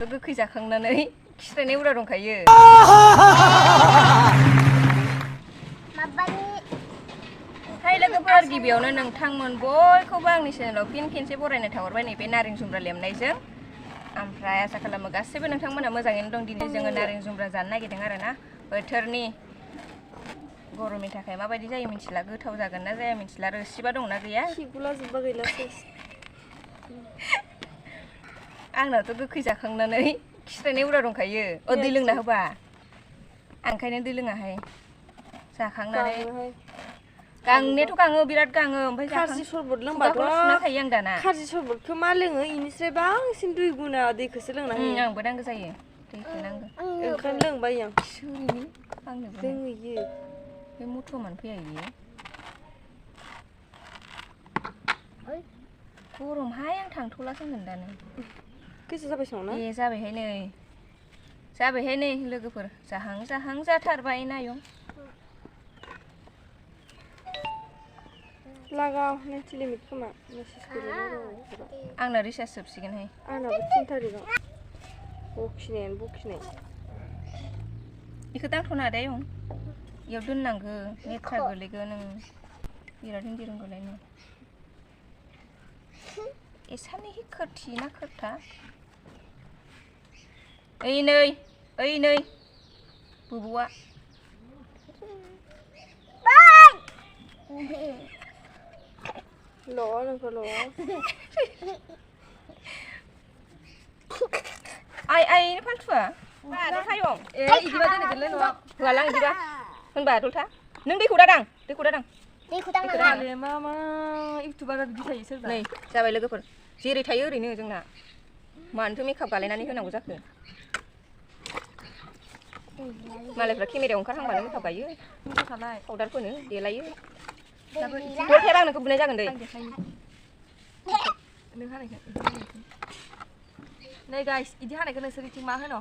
गोखै जाखांनानै खिस्रायनाय हुदा दंखायो। हाय लोगोफोर, गिबियावनो नोंथांमोन बयखौबो आंनि चेनेलाव फिन खेनसे बरायनो थाहरबाय नैबे नारें जुमब्रा लेमनायजों। ओमफ्राय आसा खालामो गासैबो नोंथांमोना मोजाङैनो दं। दिनै जोङो नारें जुमब्रा जानो नागिरदों आरोना। बोथोरनि गरमनि थाखाय माबायदि जायो मिथिला, गोथाव जागोन ना जाया मिथिला, रोसिबा दंना गैया। आंनावथ' गोखै जाखांनानै खिस्रायनाय हुदा दंखायो। दै लोंना होबा आं ओंखायनो दै लोङाहाय। जाखांनानै गांनायाथ' गाङो, बिराद गाङो। ओमफ्राय खारजि सरबत लोंबाथ' सुना थायो आं दाना। खारजि सरबतखौ मा लोङो इनिफ्राय बांसिन दुइ गुना दैखौसो लोंना होयो। आंबो नांगौ जायो, दैखौ नांगौ। ओंखाम लोंबाय आं। सोरनि आंनोबो लोंहैयो बे मथ'मान फैया इयो। गरमहाय, आं थांथ'लासो होनगोन दानो। गोसो जाबाय संना? ए जाबायहाय नै लोगोफोर, जाहां जाथारबाय नायं। लागाव नेट लिमिट खोमा आंना रिसार्ज जोबसिगोनहाय। आंनाबो 3 तारिखआव बखिनाय बेखौ दांथ'ना दे आयं, इयाव दोननांगौ, नेटफ्रा गोलैगोन। बिराद हिन्दी रोंगौलायनो। एसानि खोरथि ना खोरथा? ओइ नै बुबुआ आइ फालथुआ थायं। ए इदिबा दोनगोनलै न'आव होआलां इदिबा होनबा दलथा। नों दैखौ दादां। मा इउटुबार बिदि थायो सोरबा। नै जाबाय लोगोफोर, जेरै थायो ओरैनो जोंना। मानोथो मेकआप गालायनानै होनांगौ जाखो? मालायफ्रा केमेरायाव ओंखारहांबानो मेकआप गायो, पाउडार फोनो, देलायो। दलथायाबा आं नोंखौ बुनाय जागोन दै। नै गाइस, इदि हानायखौ नोंसोरनिथिं मा होनो?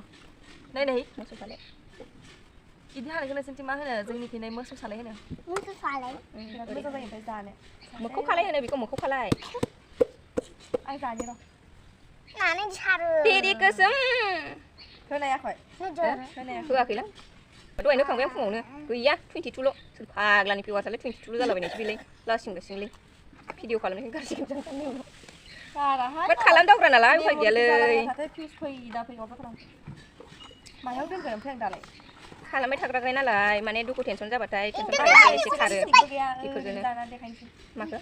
नै मोसौ सालाय। इदि हानायखौ नोंसोरनिथिं मा होनो? जोंनिथिं मोसौ सालाय होनो। मोसौ सालाय? बिराद मोजां जायो ओमफ्राय जानो। मोखौ खालाय होनो बेखौ, मोखौ खालाय। आं जानि र'। नानै सारो। तेरि कसम। होनायाखै? होआखैलां। दहायनो होखांबाय आं फुङावनो। गैया 22ल'। सोर फाग्लानि भिउआर्सआलाय 22ल' जालाबायनायसो बेलाय। लासिंगासिंलै। भिडिअ खालामनायखौ गारसिगोन जों सानैयावनो। बाट खालामदावग्रा नालाय उफाय गैयालै। मायाव दोनगोन ओमफ्राय आं दालाय? खालामबाय थाग्राखाय नालाय, माने दुखु टेनसन जाबाथाय टेनसन एसे खारो। बेफोरजोंनो माखो?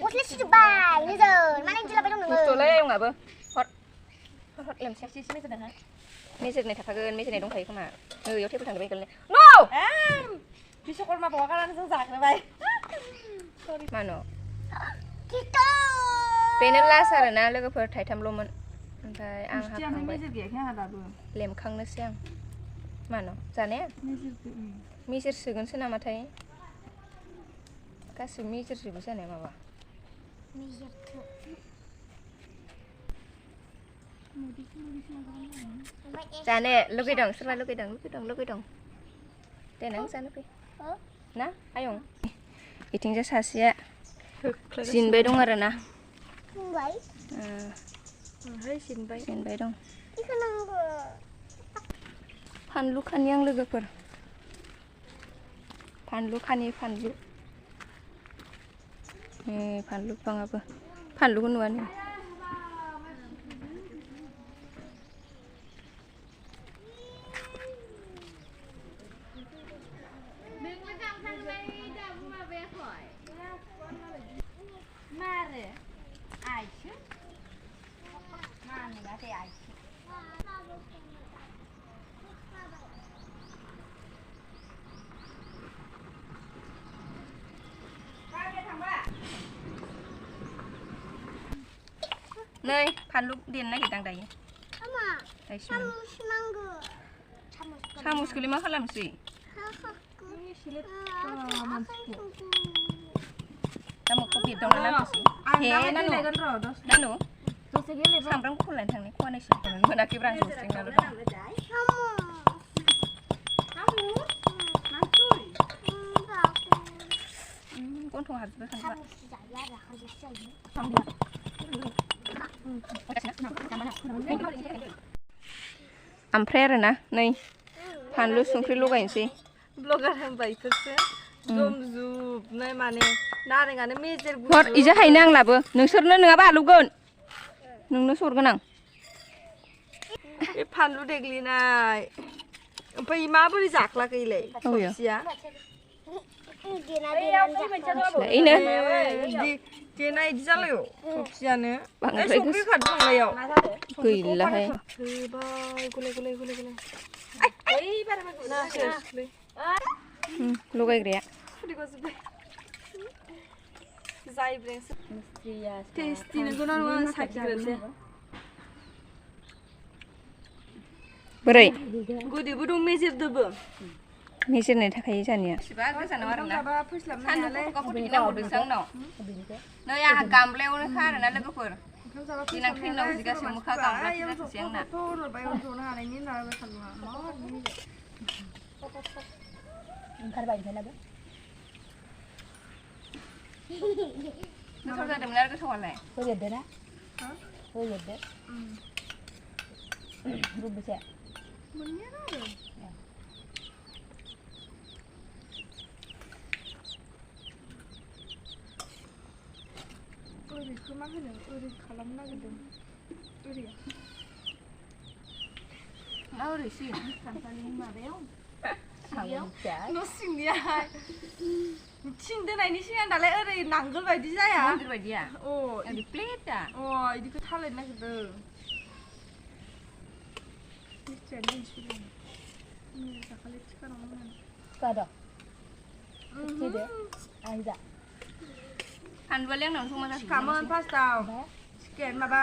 गस्ला सिजोब्बाय नोजोर, माने दिलाबाय दं नोङो। बुस्थुआलाय आयंआबो हर मेजेरनाय थाखागोन, मेजेरनाय दंखायो खोमा। इयाव टेबोल थांदों बेंगलनि। नो! बिश्वकर्मा बावा गारनानै जों जाग्रोबाय। मानो? बेनो लास्ट आरोना लोगोफोर, थाइथामल'मोन। ओमफ्राय आं हाखांबाय। लेमखांनोसै आं। मानो? जानाया? मेजेर सोगोनसो नामाथाय? गासिबो मेजेरजोबो जानाया माबा? जानो लुगैदों? सोरबा लुगैदों? देनां जानो फै ना आयं। बिथिंजाय सासेया जिनबाय दं आरोना। जिनबाय दं। फानलु खानि आं लोगोफोर, फानलु। फानलु बिफाङाबो, फानलुखौ नुवानो। नै फानलु देनो नागिरदां दायो। सामुसखौलाय मा खालामसै? दा मोखां बेरदावना नांगौसै। हे नानु सामब्राम गुफुर लायनो थांनाय खवानैसो मोनाखैब्रा आं जौस्रिंनाल' दं। गन्थं हाबजोबबाय फानलुआ। ओमफ्राय आरो ना नै फानलु संख्रि लगायनोसै ब्लगार होनबा इफोरसो जमजुबनाय माने नारेंआनो मेजेर हर इजा हायनो आं लाबो नोंसोरनो नङाबा आलौगोन नोंनो सरगोन आं बे फानलु देग्लिनाय ओमफ्राय माबोरै जाख्लाखैलाय सबसिया इनो देना इदि जालायो सबसियानो संख्रि खादों संनायाव गैलाहाय होबाय गले गले गले गले लगायग्राया टेस्टि नंगौना नङा साखिग्रोनोसै बोरै गोदैबो दं मेजेरदोबो मेजेरनाय थाखाय जानिया गोजानाव आरो ना नै आंहा गामलायावनो खा आरोना लोगोफोर देनां ट्रेनाव जिगासिनो मोखा गामला जाथोंसै आंना गोथाव जादोंमोन आरो गोथावालाय होदेरदोना होदेरदो रुबैसे ओरैखौ मा होनो ओरै खालामनो नागिरदों ओरैया मा ओरैसो खामसालिनि माबायाव न' सिंनियाहाय थिं दोनायनि सिगां दालाय ओरै नांगोल बायदि जाया मन्दिर बायदिया अ ओरै प्लेटआ इदिखौ थालायनो नागिरदों मिस्ट्रियानो दिन्थिदों दाखालि थिखानांगौमोन 가다 집에 아니다 फानलुआलाय आंनावनो जमा जाजोबबाय थिखामोन फार्स्टआव टिकेट माबा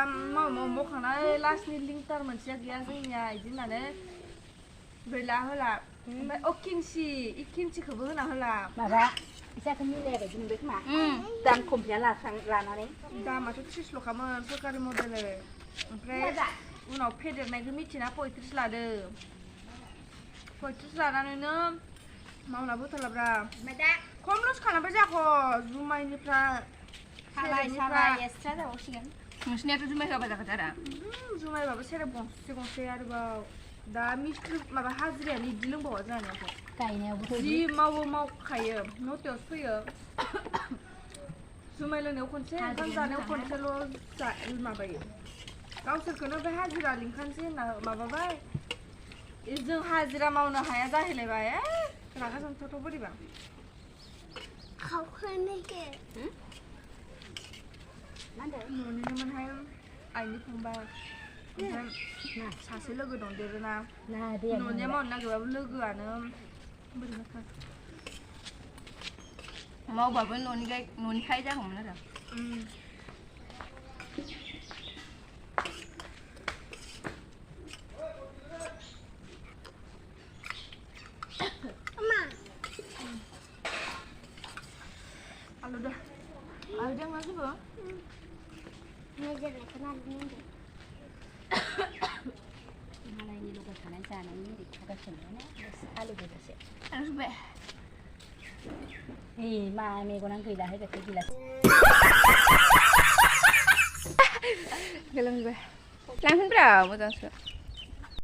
मखांनानै लास्टनि लिंटार मोनसेया गैया जोंनिया इदि होननानै गैला होला ओमफ्राय किमचि किमचिखौबो होना होला माबा इसाखौ मिलायाबाय दिनबो खोमा दाम खमसिया लानानै दामाथ' 30ल'खामोन सरकारि मडेल ओमफ्राय उनाव फेदेरनायखौ मिथिना 35 लादों 35 लानानैनो मावना बोथालाब्रा खम लस खालामबाय जाखो जुमाइनिफ्राय एक्सट्रा जाबावसिगोन नोंसिनियाथ' जुमाय होआबा जाखाथारा जुमाइबाबो सेरेब गंसे आरोबाव दा मिस्ट्रि माबा हाजिरायानो इदि लोंबावा जानायाथ' गायनायावबो जि मावखायो न'थायावसो फैयो जुमाय लोंनायाव खनसे ओंखाम जानायाव खनसेल' माबायो गावसोरखौनो ओमफ्राय हाजिरा लिंखानोसै होनना माबाबाय जों हाजिरा मावनो हाया जाहैलायबाय रागा जोंथावथाव बोरैबा न'निनोमोनहाय आइनि फंबाय ओमफ्राय सासे लोगो दं देरोना न'निया मावनो नागिरबाबो लोगोआनो बोरैबा मावबाबो न'निखाय जागौमोन आरो आलुदों मा जेबो मालायनि लोगो थानाय जानायनि ओरै थागासिनो आलु गोजासे आलुजोब्बाय मा मेगनानो गैला होबाय गैला गोलोमबाय लांफिनब्रा मोजांसो